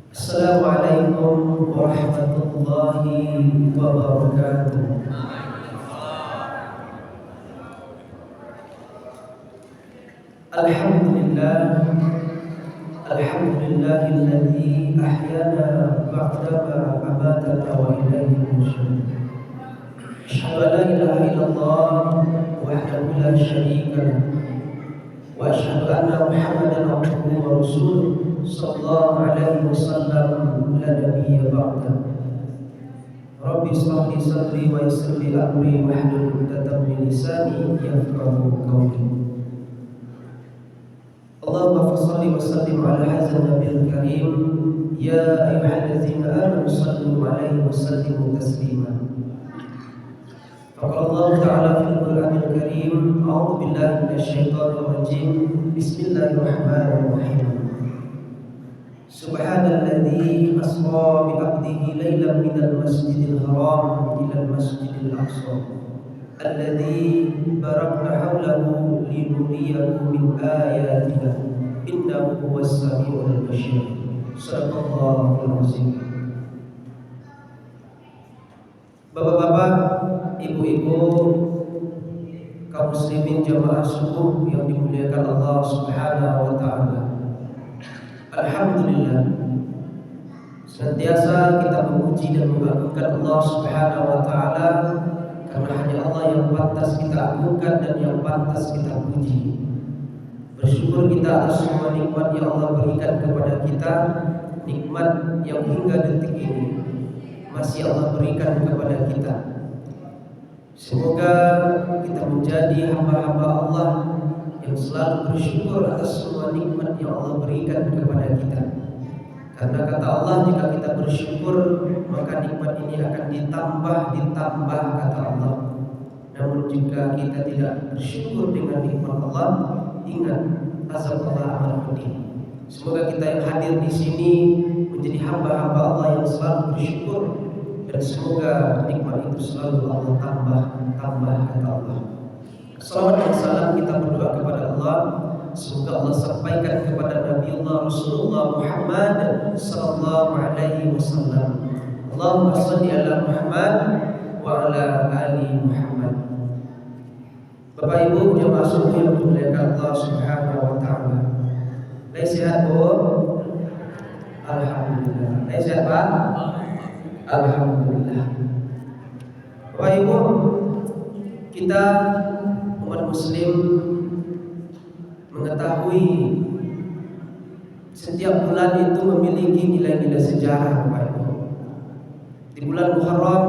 Assalamualaikum warahmatullahi wabarakatuh. Alhamdulillah, alhamdulillahilladzi ahyana ba'dama amatana wa ilaihi nusyur. Asyhadu an la ilaha illallah wahdahu la syarika lahu wa asyhadu anna Muhammadan abduhu wa rasuluh sallallahu alaihi wasallam la nabiyya ba'da. Rabbi shrah li sadri wa yassir li amri wahlul 'uqdatam min lisani yafqahu qawli. Allahumma shalli wa sallim ala hadzal nabiyil karim ya ayyuhallazina amanu sallu alaihi wa sallimu taslima. Qala Allah ta'ala fil Qur'anil Karim, a'udzu billahi minasy syaithanir rajim. Bismillahirrahmanirrahim. Subhanalladzi asra bi 'abdihi lailan minal masjidil haram ilal masjidil aqsa alladzi barakna haulahu linuriyahu min ayatina innahu huwas samiul basyir. Shadaqallahul azim. Bapak-bapak, ibu-ibu, kaum muslimin jamaah subuh yang dimuliakan Allah Subhanahu wa taala. Alhamdulillah, senantiasa kita memuji dan mengagungkan Allah Subhanahu wa taala karena hanya Allah yang pantas kita agungkan dan yang pantas kita puji. Bersyukur kita atas semua nikmat yang Allah berikan kepada kita, nikmat yang hingga detik ini masih Allah berikan kepada kita. Semoga kita menjadi hamba-hamba Allah yang selalu bersyukur atas semua nikmat yang Allah berikan kepada kita. Karena kata Allah, jika kita bersyukur maka nikmat ini akan ditambah kata Allah. Namun jika kita tidak bersyukur dengan nikmat Allah, ingat azab Allah amat pedih. Semoga kita yang hadir di sini menjadi hamba-hamba Allah yang selalu bersyukur, dan semoga nikmat itu selalu Allah tambah kata Allah. Salawat dan salam kita berdoa kepada Allah, semoga Allah sampaikan kepada Nabi Allah Rasulullah Muhammad sallallahu alaihi wasallam. Allahumma shalli ala Muhammad wa ala ali Muhammad. Bapak Ibu jamaah subuh yang dimuliakan Allah Subhanahu wa taala. Lagi sehat, Bu? Alhamdulillah. Lagi sehat, Pak? Alhamdulillah. Bapak Ibu, kita umat muslim mengetahui setiap bulan itu memiliki nilai-nilai sejarah, Bapak Ibu. Di bulan Muharram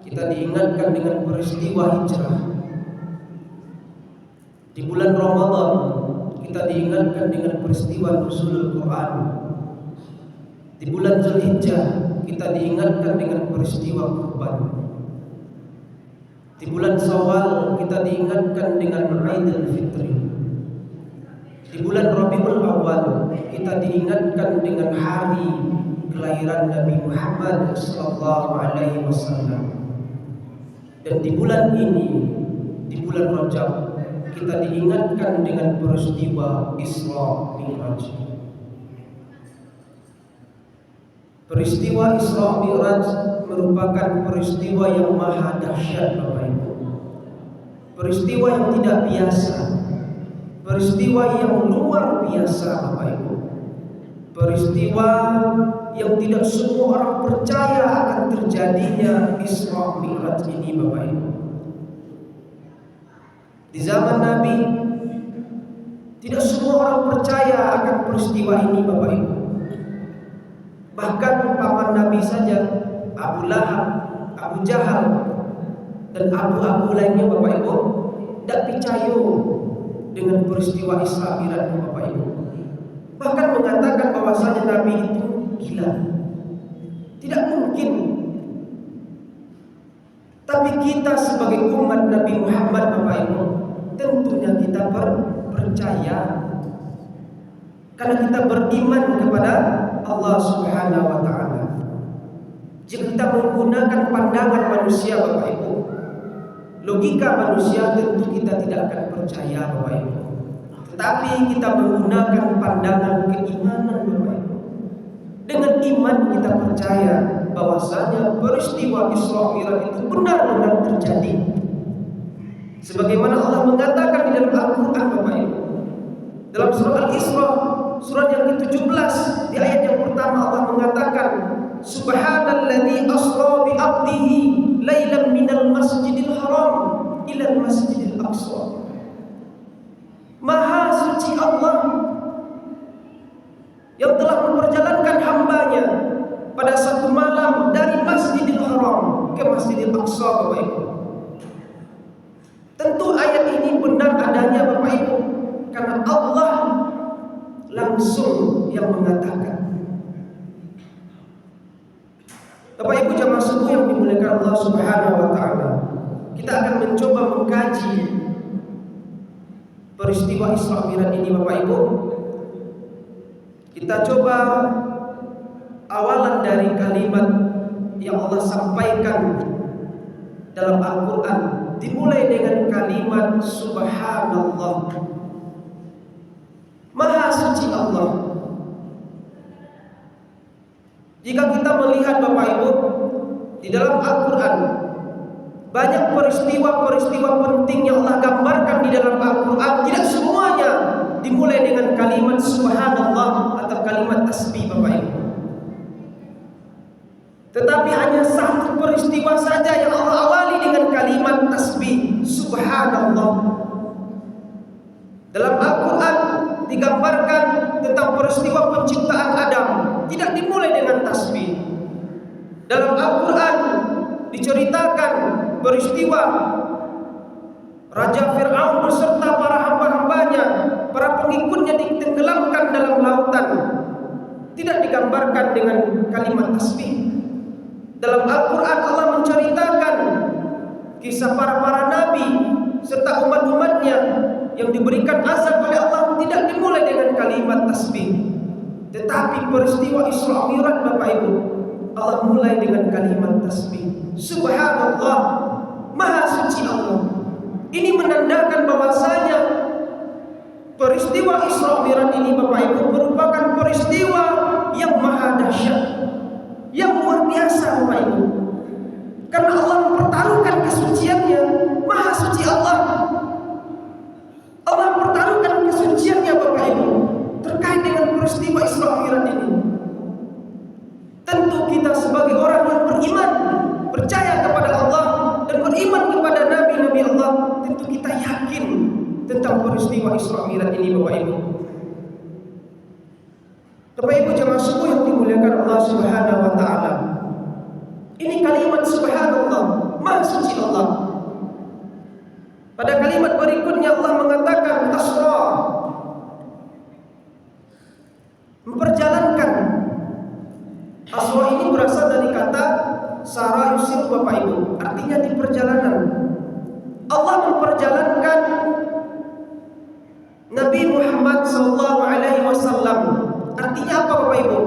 kita diingatkan dengan peristiwa hijrah. Di bulan Ramadan kita diingatkan dengan peristiwa nuzulul Quran. Di bulan Zulhijjah kita diingatkan dengan peristiwa kurban. Di bulan Syawal kita diingatkan dengan Idul Fitri. Di bulan Rabiul Awal kita diingatkan dengan hari kelahiran Nabi Muhammad sallallahu alaihi wasallam. Dan di bulan ini, di bulan Rajab, kita diingatkan dengan peristiwa Isra Mi'raj. Peristiwa Isra Mi'raj merupakan peristiwa yang maha dahsyat, Bapak Ibu. Peristiwa yang tidak biasa, peristiwa yang luar biasa, Bapak Ibu. Peristiwa yang tidak semua orang percaya akan terjadinya Isra Mi'raj ini, Bapak Ibu. Di zaman Nabi tidak semua orang percaya akan peristiwa ini, Bapak Ibu. Bahkan paman Nabi saja, Abu Lahab, Abu Jahal, dan abu-abu lainnya, Bapak Ibu, tidak percaya dengan peristiwa Isra Mi'raj, Bapak Ibu. Bahkan mengatakan bahwasanya Nabi itu gila. Tidak mungkin. Tapi kita sebagai umat Nabi Muhammad, Bapak Ibu, tentunya kita percaya. Karena kita beriman kepada Allah Subhanahu wa taala. Jika kita menggunakan pandangan manusia, Bapak Ibu, logika manusia, tentu kita tidak akan percaya, Bapak Ibu. Tetapi kita menggunakan pandangan keimanan, Bapak Ibu. Dengan iman kita percaya bahwasanya peristiwa Isra Mi'raj itu benar-benar terjadi. Sebagaimana Allah mengatakan di dalam Al-Quran, Bapak Ibu. Dalam surah Al-Isra, surat yang ke-17, di ayat yang pertama Allah mengatakan, Subhanalladzi asra bi 'abdihi lailan minal masjidil haram ilal masjidil aqsa. Maha suci Allah yang telah memperjalankan hambanya pada satu malam dari Masjidil Haram ke Masjidil Aqsa, Bapak Ibu. Tentu ayat ini benar adanya, Bapak Ibu, karena Allah langsung yang mengatakan. Bapak Ibu jamaah subuh yang dimuliakan Allah Subhanahu wa taala, kita akan mencoba mengkaji peristiwa Isra Mi'raj ini, Bapak Ibu. Kita coba awalan dari kalimat yang Allah sampaikan dalam Al-Quran, dimulai dengan kalimat Subhanallah, Maha suci Allah. Jika kita melihat, Bapak Ibu, di dalam Al-Quran banyak peristiwa-peristiwa penting yang Allah gambarkan di dalam Al-Quran. Tidak semuanya dimulai dengan kalimat Subhanallah atau kalimat tasbih, Bapak Ibu. Tetapi hanya satu peristiwa saja yang Allah awali dengan kalimat tasbih, Subhanallah. Dalam Al-Quran digambarkan tentang peristiwa penciptaan Adam, tidak dimulai dengan tasbih. Dalam Al-Quran diceritakan peristiwa Raja Fir'aun beserta para hamba-hambanya, para pengikutnya ditenggelamkan dalam lautan. Tidak digambarkan dengan kalimat tasbih. Dalam Al-Quran Allah menceritakan kisah para nabi serta umat-umatnya yang diberikan azab oleh Allah, tidak dimulai dengan kalimat tasbih. Tetapi peristiwa Isra Mi'raj, Bapak Ibu, Allah mulai dengan kalimat tasbih. Subhanallah, Maha suci Allah. Ini menandakan bahwasanya peristiwa Isra Mi'raj ini, Bapak Ibu, merupakan peristiwa yang maha dahsyat, yang luar biasa, Bapak Ibu. Karena Allah mempertaruhkan kesuciannya, Maha suci Allah. Allah mempertaruhkan kesuciannya, Bapak Ibu, terkait dengan peristiwa Isra Mi'raj ini. Tentu kita sebagai orang yang beriman, percaya kepada Allah dan beriman kepada Nabi-Nabi Allah, tentu kita yakin tentang peristiwa Isra Mi'raj ini, Bapak Ibu. Bapak Ibu jamaah subuh yang dimuliakan Allah Subhanahu wa taala. Ini kalimat Subhanallah, Maha suci Allah. Pada kalimat berikutnya Allah mengatakan asra, memperjalankan. Asra ini berasal dari kata sara yusir, Bapak Ibu, artinya di perjalanan. Allah memperjalankan Nabi Muhammad SAW. Artinya apa, Bapak Ibu?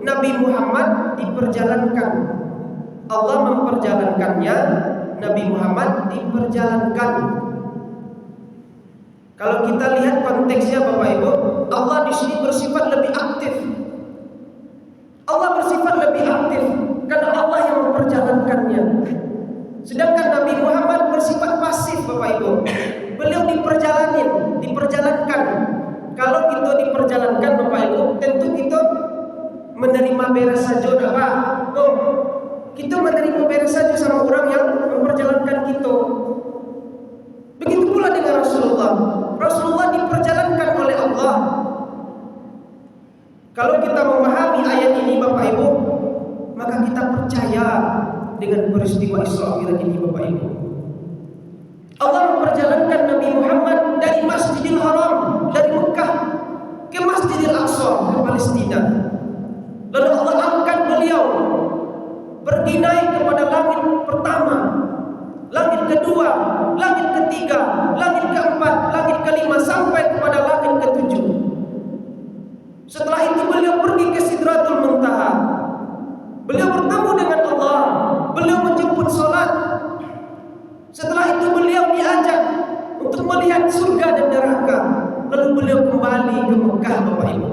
Nabi Muhammad diperjalankan. Allah memperjalankannya, Nabi Muhammad diperjalankan. Kalau kita lihat konteksnya, Bapak Ibu, Allah di sini bersifat lebih aktif. Allah bersifat lebih aktif karena Allah yang memperjalankannya. Sedangkan Nabi Muhammad bersifat pasif, Bapak Ibu. Beliau diperjalankan. Kalau kita diperjalankan, Bapak Ibu, tentu kita menerima beres saja, Pak. Kita menerima beres saja sama orang yang memperjalankan kita. Begitu pula dengan Rasulullah. Rasulullah diperjalankan oleh Allah. Kalau kita memahami ayat ini, Bapak Ibu, maka kita percaya dengan peristiwa Isra Mi'raj ini, Bapak Ibu. Allah memperjalankan Nabi Muhammad dari Masjidil Haram, dari Mekah ke Masjidil Aqsa, ke Palestina. Lalu Allah angkat beliau pergi naik kepada langit pertama, langit kedua, langit ketiga, langit keempat, langit kelima, sampai kepada langit ketujuh. Setelah itu beliau pergi ke Sidratul Muntaha. Beliau bertemu dengan Allah. Beliau menjemput salat. Setelah itu beliau diajak untuk melihat surga dan neraka. Lalu beliau kembali ke Mekah, Bapak Ibu.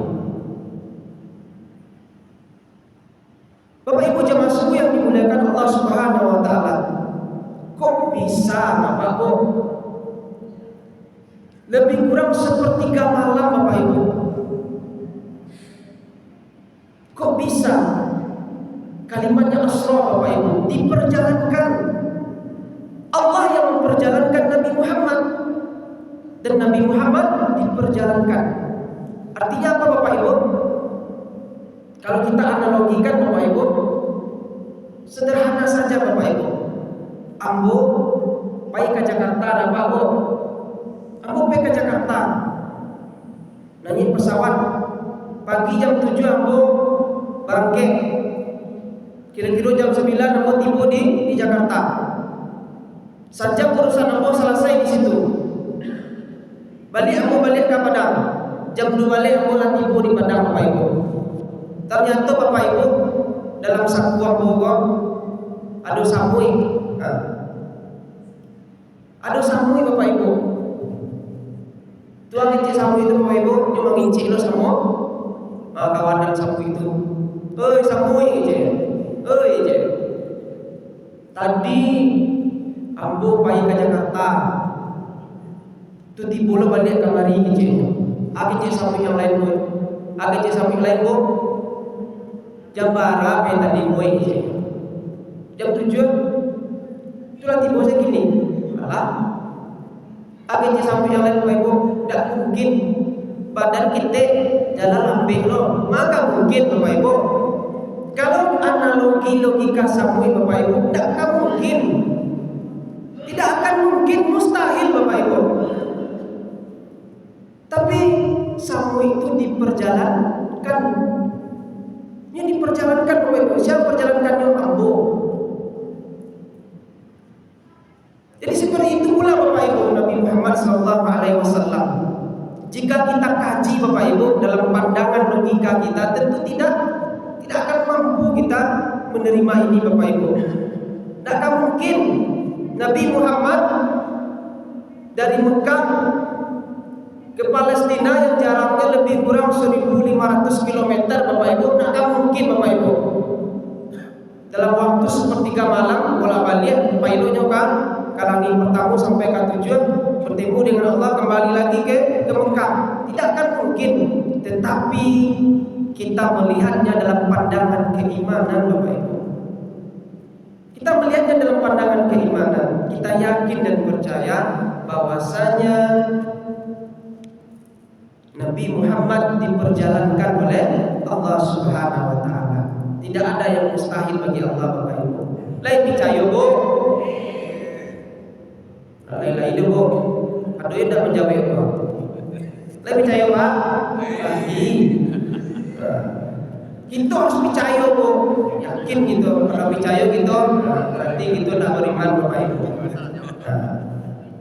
Bapak Ibu jemaah subuh yang dimuliakan Allah Subhanahu wa taala. Kok bisa Bapak Ibu? Lebih kurang sepertiga malam Bapak Ibu. Kok bisa kalimatnya Asra Bapak Ibu diperjalankan? Allah yang memperjalankan Nabi Muhammad dan Nabi Muhammad diperjalankan. Artinya apa Bapak Ibu? Kalau kita analogikan Bapak Ibu, sederhana saja Bapak Ibu. Ambo pai ke Jakarta ada Bapak Ibu. Ambo pai ke Jakarta. Naik pesawat pagi jam 7 ambo berangkat. Kira-kira jam 9 ambo tiba di Jakarta. Saja urusan ambo selesai di situ. Balik ke Padang. Jam 2 balik ambo lah tiba di Padang Bapak Ibu. Ternyata Bapak Ibu dalam saku ambo ada samui. Ada samui Bapak Ibu. Tuang ngincik samui itu Bapak Ibu, cuma ngincik lo sama kawanan samui itu. Oi samui je. Oi je. Tadi ambo pai ke Jakarta. Tu tiba lo balik kamari ngincik. Ngincik samui yang lain boy. Ngincik samui lain boy. Jam berapa yang tadi boy je. Jam 7 itulah tiba saya gini. Alah akhirnya sampai yang lain Bapak Ibu, tidak mungkin badan kita jalan lambek loh. Maka mungkin Bapak Ibu, kalau analogi logika samui Bapak Ibu, tidak akan mungkin. Tidak akan mungkin, mustahil Bapak Ibu. Tapi samui itu diperjalankan. Ini diperjalankan Bapak Ibu. Siapa perjalankannya? Ambo. Jadi seperti itu pula Bapak Ibu Nabi Muhammad SAW. Jika kita kaji Bapak Ibu dalam pandangan logika kita, tentu tidak akan mampu kita menerima ini Bapak Ibu. Tidak akan mungkin Nabi Muhammad dari Mekah ke Palestina yang jaraknya lebih kurang 1.500 km Bapak Ibu. Tidak akan mungkin Bapak Ibu. Dalam waktu sepertiga malam bolak-balik pilotnya kan kalangi pertama sampai ke tujuan bertemu dengan Allah, kembali lagi ke Mekah. Tidak akan mungkin. Tetapi kita melihatnya dalam pandangan keimanan Bapak Ibu. Kita melihatnya dalam pandangan keimanan. Kita yakin dan percaya bahwasanya Nabi Muhammad diperjalankan oleh Allah Subhanahu wa taala. Tidak ada yang mustahil bagi Allah Bapak Ibu. Lain percaya Bu. Lain itu Bu. Aduh tidak menjawab Bu. Lain percaya Pak. Lagi. Kita harus percaya Bu. Yakin gitu. Kalau percaya gitu berarti kita tidak beriman Bapak Ibu.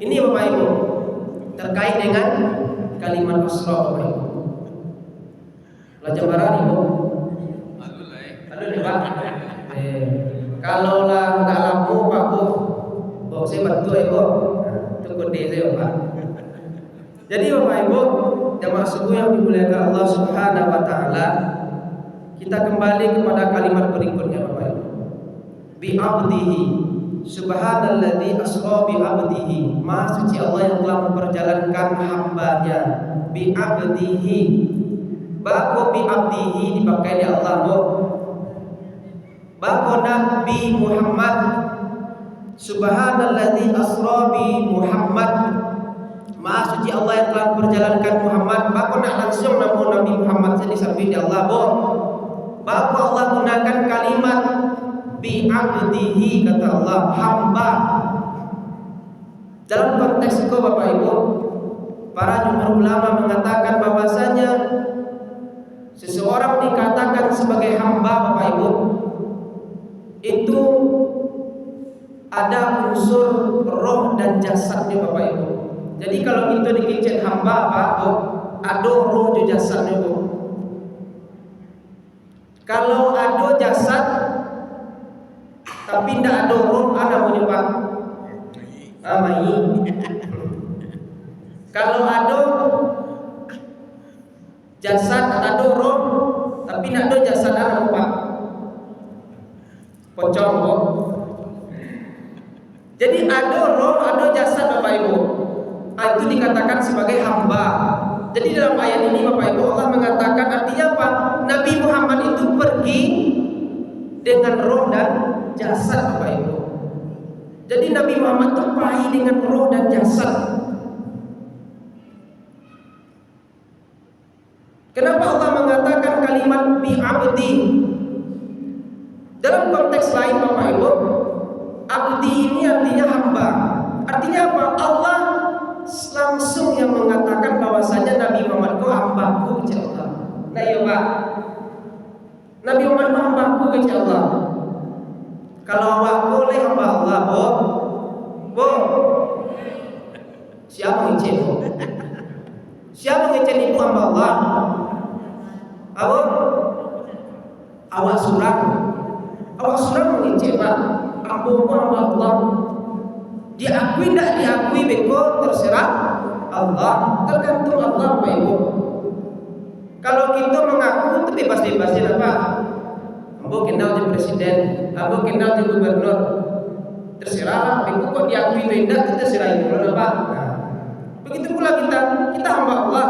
Ini Bapak Ibu terkait dengan kalimat Asra Bapak Ibu. Belajar barang Ibu. Pak. Kalau lah nggak lampu Pak Bu, saya bantu Ibu. Itu kode saya Pak. Jadi Bapak Ibu, jamaah subuh yang dimuliakan Allah Subhanahu wa taala, kita kembali kepada kalimat berikutnya Bapak Ibu. Bi abdihi subhanalladzi asra bi abdihi. Maha suci Allah yang telah memperjalankan hambanya. Bi abdihi. Bako bi abdihi dipakai di Allah Bu. Bako Nabi Muhammad subhanalladzi asra bi Muhammad. Maha suci Allah yang telah memperjalankan Muhammad. Bako nak langsung nama Nabi Muhammad jadi sampai di Allah Bu. Bako Allah gunakan kalimat bi abdihi, kata Allah hamba. Dalam konteks itu Bapak Ibu, para jumhur ulama mengatakan bahwasanya seseorang dikatakan sebagai hamba Bapak Ibu itu ada unsur roh dan jasadnya Bapak Ibu. Jadi kalau kita dikicet hamba Pak Bu, ada roh dan jasadnya Bu. Kalau ada jasad tapi tidak ada roh, ada namanya Pak Amai. Kalau ada jasad, ada roh tapi tidak ada jasad, ada Pak. pocong kok. Jadi ada roh, ada jasad Bapak Ibu. Itu dikatakan sebagai hamba. Jadi dalam ayat ini Bapak Ibu Allah mengatakan artinya apa? Nabi Muhammad itu pergi dengan roh dan jasad Bapak Ibu. Jadi Nabi Muhammad itu pergi dengan roh dan jasad. Kenapa Allah mengatakan kalimat bi'abdi? Dalam konteks lain Bapak Ibu, abdi ini artinya hamba. Artinya apa? Allah langsung yang mengatakan bahwasanya Nabi Muhammad itu hambaku kepada Allah. Nah iya Pak, Nabi Muhammad itu hambaku kepada Allah. Kalau awak boleh hamba Allah, Bo, siapa ngecen? Siapa ngecen itu hamba Allah? Apa? Awak surang mengecen Pak. Ambo hamba Allah. Diakui tidak diakui beko terserah Allah, tergantung Allah Bapak Ibu. Kalau kita mengaku itu bebas-bebasnya apa? Ambo kenal di presiden, ambo kenal di gubernur, terserah. Beko kok diakui tidak itu terserah itu apa? Nah, begitu pula kita hamba Allah.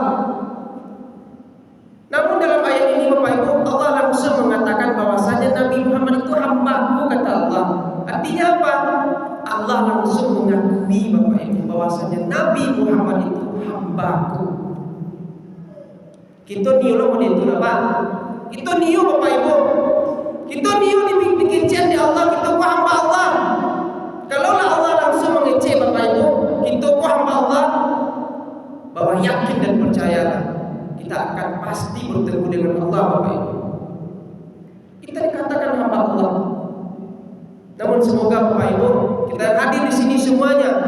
Namun dalam ayat ini Bapak Ibu Allah langsung mengatakan bahwasanya Nabi Muhammad itu hambaku kata Allah. Artinya apa? Allah langsung mengakui Bapak Ibu bahwasanya Nabi Muhammad itu hambaku. Kita niu lo itu apa? Kita niu Bapak Ibu. Kita niu dipikirkan di Allah kita ku hamba Allah. Kalau Allah langsung mengecek Bapak Ibu, kita ku hamba Allah, bahwa yakin dan percayalah kita akan pasti bertemu dengan Allah Bapak Ibu. Kita dikatakan hamba Allah. Namun semoga Bapak Ibu kita hadir di sini semuanya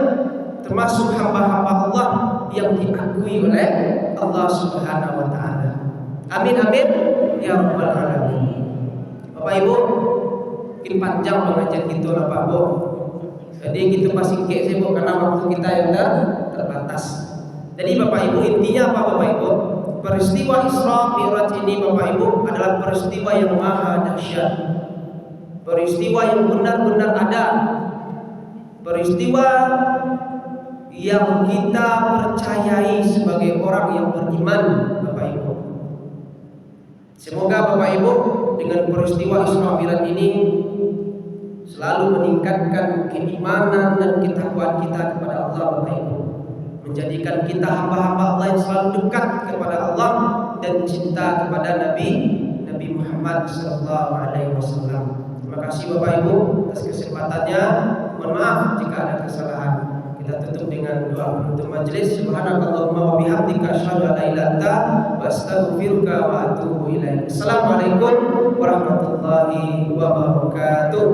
termasuk hamba-hamba Allah yang diakui oleh Allah Subhanahu wa taala. Amin amin ya rabbal alamin. Bapak Ibu, mungkin panjang pengajian kita lah Pak Bu. Jadi kita masih sibuk karena waktu kita yang terbatas. Jadi Bapak Ibu intinya apa Bapak Ibu? Peristiwa Isra Mi'raj ini Bapak Ibu adalah peristiwa yang maha dahsyat. Peristiwa yang benar-benar ada. Peristiwa yang kita percayai sebagai orang yang beriman Bapak Ibu. Semoga Bapak Ibu dengan peristiwa Isra Mi'raj ini selalu meningkatkan keimanan dan ketakwaan kita kepada Allah Bapak Ibu. Menjadikan kita hamba-hamba Allah yang selalu dekat kepada Allah dan cinta kepada Nabi Muhammad SAW. Terima kasih Bapak Ibu atas kesempatannya. Mohon maaf jika ada kesalahan. Kita tutup dengan doa penutup majelis. Subhanakallahumma wa bihamdika asyhadu an la ilaha illa anta wa astaghfiruka wa atubu ilaik. Assalamualaikum warahmatullahi wabarakatuh.